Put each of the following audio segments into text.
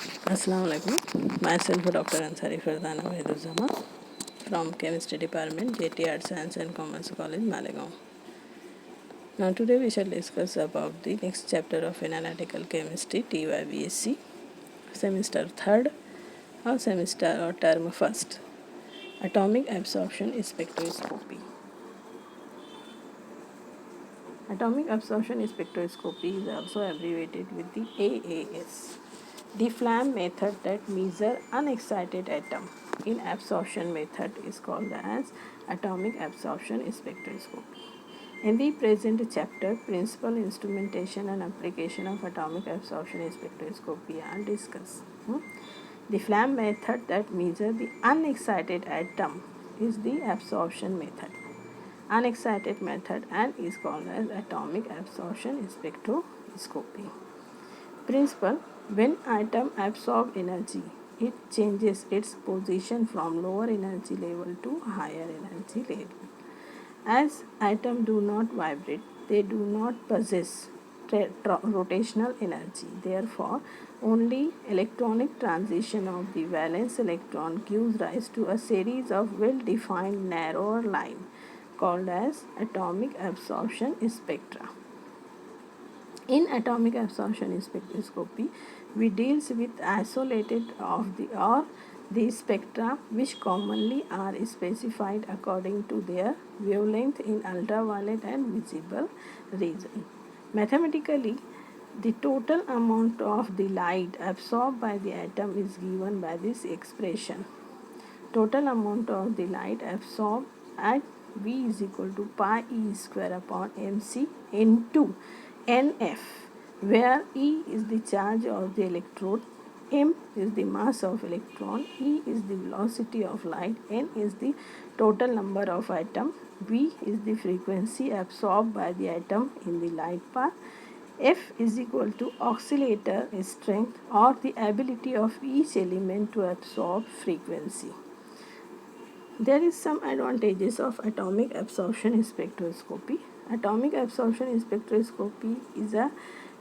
Assalamu alaikum. Myself Dr. Ansari Fardana Wahiduzama from Chemistry Department, JT Arts Science and Commerce College, Malegaon. Now today we shall discuss about the next chapter of Analytical Chemistry, TYBSc, semester 3rd or semester or term 1st, Atomic Absorption Spectroscopy. Atomic absorption spectroscopy is also abbreviated with the AAS. The Flam method that measures unexcited atom in absorption method is called as atomic absorption spectroscopy. In the present chapter, principal instrumentation and application of atomic absorption spectroscopy are discussed. The Flam method that measures the unexcited atom is the absorption method. Unexcited method and is called as atomic absorption spectroscopy. Principle: when atom absorb energy, it changes its position from lower energy level to higher energy level. As atoms do not vibrate, they do not possess rotational energy. Therefore, only electronic transition of the valence electron gives rise to a series of well-defined narrower lines called as atomic absorption spectra. In atomic absorption spectroscopy, we deals with isolated of the spectra which commonly are specified according to their wavelength in ultraviolet and visible region. Mathematically, the total amount of the light absorbed by the atom is given by this expression. Total amount of the light absorbed at V is equal to pi E square upon mc into Nf, where E is the charge of the electrode, m is the mass of electron, E is the velocity of light, N is the total number of atoms, V is the frequency absorbed by the atom in the light path, F is equal to oscillator strength or the ability of each element to absorb frequency. There is some advantages of atomic absorption spectroscopy. Atomic absorption spectroscopy is a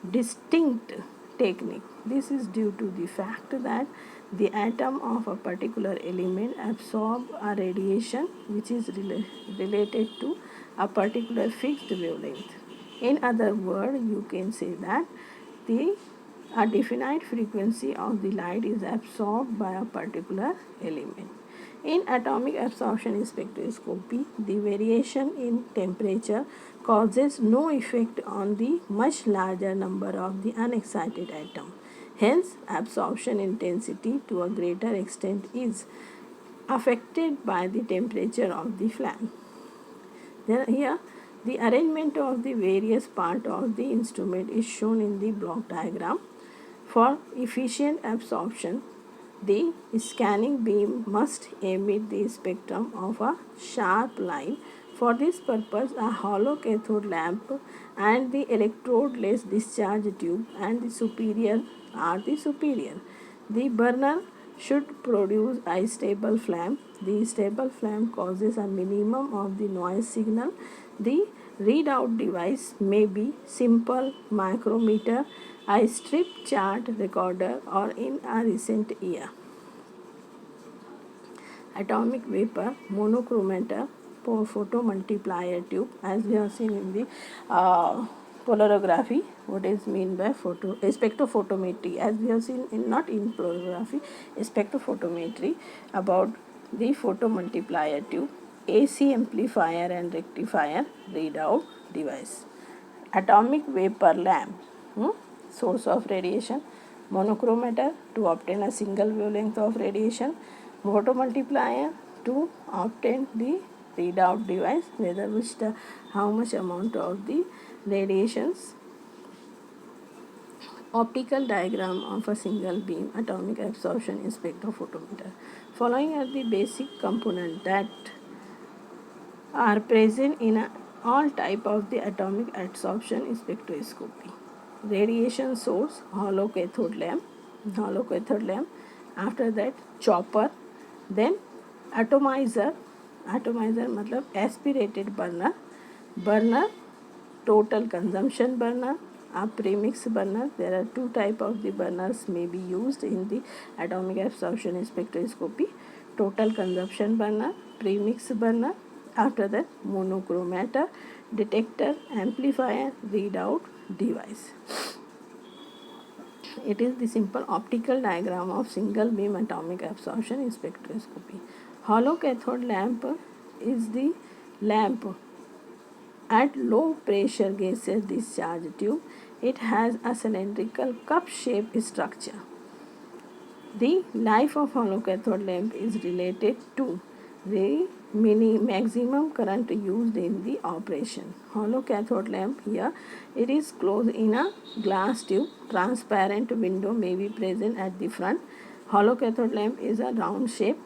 distinct technique. This is due to the fact that the atom of a particular element absorbs a radiation which is related to a particular fixed wavelength. In other words, you can say that a definite frequency of the light is absorbed by a particular element. In atomic absorption spectroscopy, the variation in temperature causes no effect on the much larger number of the unexcited atom. Hence, absorption intensity to a greater extent is affected by the temperature of the flame. Here, the arrangement of the various parts of the instrument is shown in the block diagram. For efficient absorption, the scanning beam must emit the spectrum of a sharp line. For this purpose, a hollow cathode lamp and the electrode-less discharge tube and the superior are the superior. The burner should produce a stable flame. The stable flame causes a minimum of the noise signal. The readout device may be simple micrometer, a strip chart recorder, or in a recent year, atomic vapor monochromator photomultiplier tube, as we have seen in the polarography. What is mean by spectrophotometry, as we have seen in not in polarography, spectrophotometry about the photomultiplier tube, AC amplifier and rectifier readout device, atomic vapor lamp, source of radiation, monochromator to obtain a single wavelength of radiation, photomultiplier to obtain the readout device, whether how much amount of the radiations, optical diagram of a single beam atomic absorption in spectrophotometer. Following are the basic components that are present in all type of the atomic absorption spectroscopy. Radiation source, hollow cathode lamp, after that chopper, then atomizer मतलब aspirated burner, total consumption burner, A premix burner. There are two types of the burners may be used in the atomic absorption spectroscopy. Total consumption burner, premix burner. After that, monochromator, detector, amplifier, readout device. It is the simple optical diagram of single beam atomic absorption spectroscopy. Hollow cathode lamp is the lamp at low pressure gaseous discharge tube. It has a cylindrical cup shaped structure. The life of hollow cathode lamp is related to the maximum current used in the operation. Hollow cathode lamp, here it is closed in a glass tube. Transparent window may be present at the front. Hollow cathode lamp is a round shape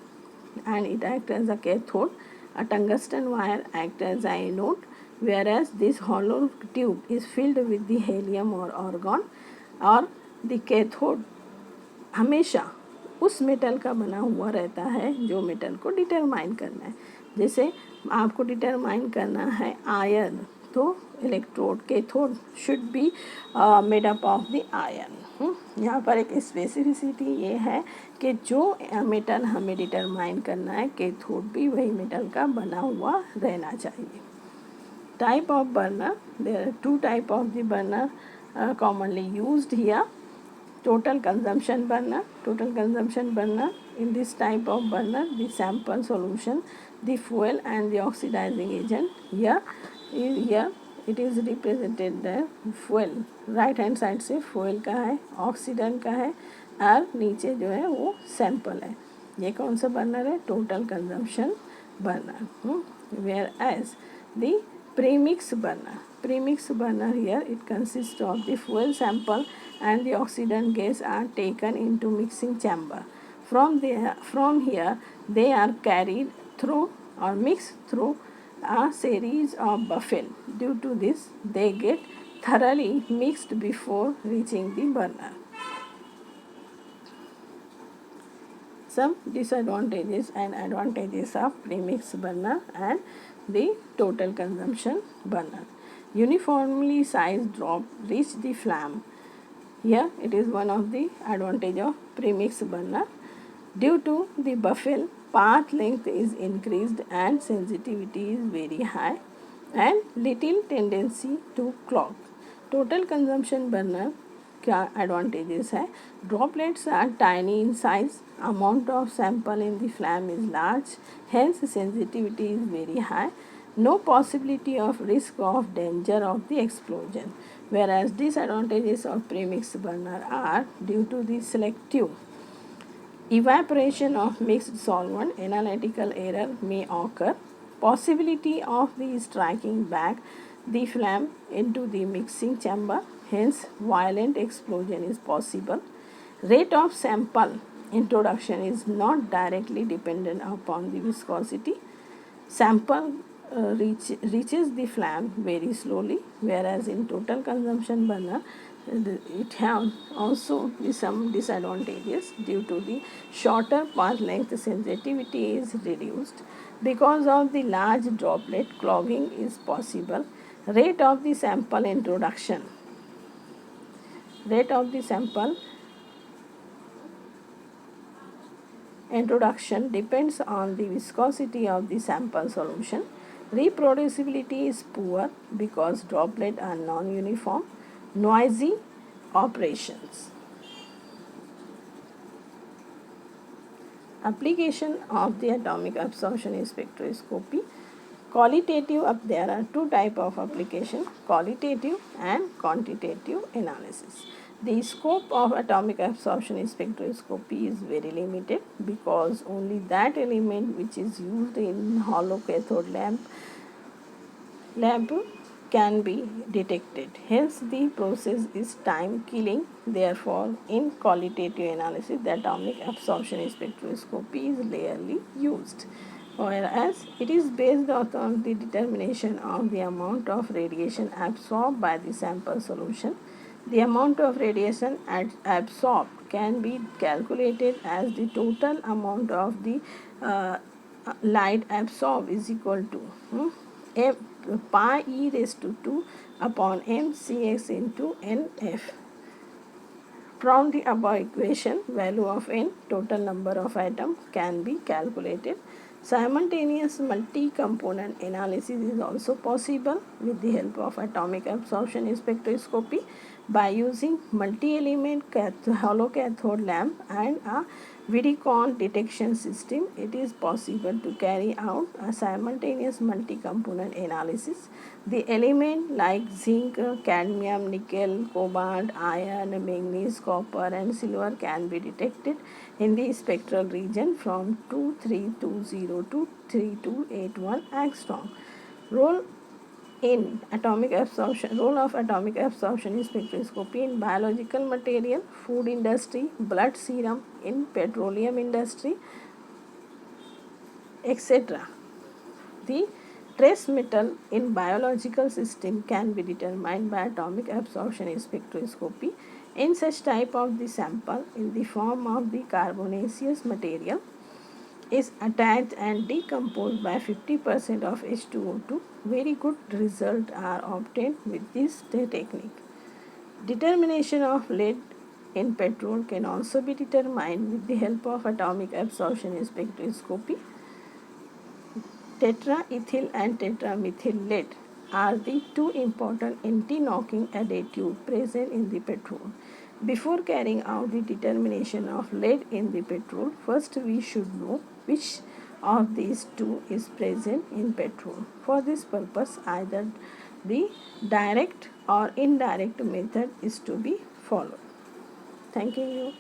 and it acts as a cathode. A tungsten wire acts as an anode, whereas this hollow tube is filled with the helium or argon, और the cathode हमेशा उस metal का बना हुआ रहता है जो metal को डिटरमाइन करना है. जैसे आपको डिटरमाइन करना है आयरन, तो electrode cathode should be made up of the iron. यहाँ पर एक स्पेसिफिसिटी ये है कि जो मेटल हमें डिटरमाइन करना है कैथोड भी वही मेटल का बना हुआ रहना चाहिए. Type of burner, there are two type of the burner commonly used here. Total consumption burner. Total consumption burner, in this type of burner the sample solution, the fuel and the oxidizing agent. Here it is represented the fuel, right hand side से fuel का है, oxidant का है और नीचे जो है वो सैंपल है. ये कौन सा बर्नर है? Total consumption burner. Whereas the premix burner. Premix burner, here it consists of the fuel sample and the oxidant gas are taken into mixing chamber. From here they are carried through or mixed through a series of buffel. Due to this they get thoroughly mixed before reaching the burner. Some disadvantages and advantages of premix burner and the total consumption burner. Uniformly sized drop reach the flame. Here it is one of the advantage of premix burner. Due to the buffel, path length is increased and sensitivity is very high and little tendency to clog. Total consumption burner क्या advantages है? Droplets are tiny in size, amount of sample in the flame is large, hence sensitivity is very high, no possibility of risk of danger of the explosion. whereas disadvantages of premix burner are due to the selective evaporation of mixed solvent, analytical error may occur, possibility of the striking back the flame into the mixing chamber, hence violent explosion is possible. Rate of sample introduction is not directly dependent upon the viscosity. Sample reaches the flame very slowly, whereas in total consumption burner it has also some disadvantages. Due to the shorter path length, sensitivity is reduced. Because of the large droplet, clogging is possible. Rate of the sample introduction depends on the viscosity of the sample solution. Reproducibility is poor because droplets are non-uniform. Noisy operations. Application of the atomic absorption spectroscopy. Qualitative, there are two types of application, qualitative and quantitative analysis. The scope of atomic absorption spectroscopy is very limited because only that element which is used in hollow cathode lamp can be detected. Hence the process is time killing. Therefore, in qualitative analysis, the atomic absorption spectroscopy is rarely used. Whereas it is based on the determination of the amount of radiation absorbed by the sample solution. The amount of radiation absorbed can be calculated as the total amount of the light absorbed is equal to pi e raised to 2 upon m Cx into Nf. From the above equation, value of n, total number of atoms, can be calculated. Simultaneous multi-component analysis is also possible with the help of atomic absorption spectroscopy by using multi-element hollow cathode lamp and a Vidicon detection system. It is possible to carry out a simultaneous multi-component analysis. The elements like zinc, cadmium, nickel, cobalt, iron, manganese, copper and silver can be detected in the spectral region from 2320 to 3281 angstrom. Role Role of atomic absorption spectroscopy in biological material, food industry, blood serum in petroleum industry, etc. The trace metal in biological system can be determined by atomic absorption spectroscopy. In such type of the sample in the form of the carbonaceous material is attached and decomposed by 50% of H2O2. Very good results are obtained with this technique. Determination of lead in petrol can also be determined with the help of atomic absorption spectroscopy. Tetraethyl and tetramethyl lead are the two important anti-knocking additives present in the petrol. Before carrying out the determination of lead in the petrol, first we should know which of these two is present in petrol. For this purpose, either the direct or indirect method is to be followed. Thank you.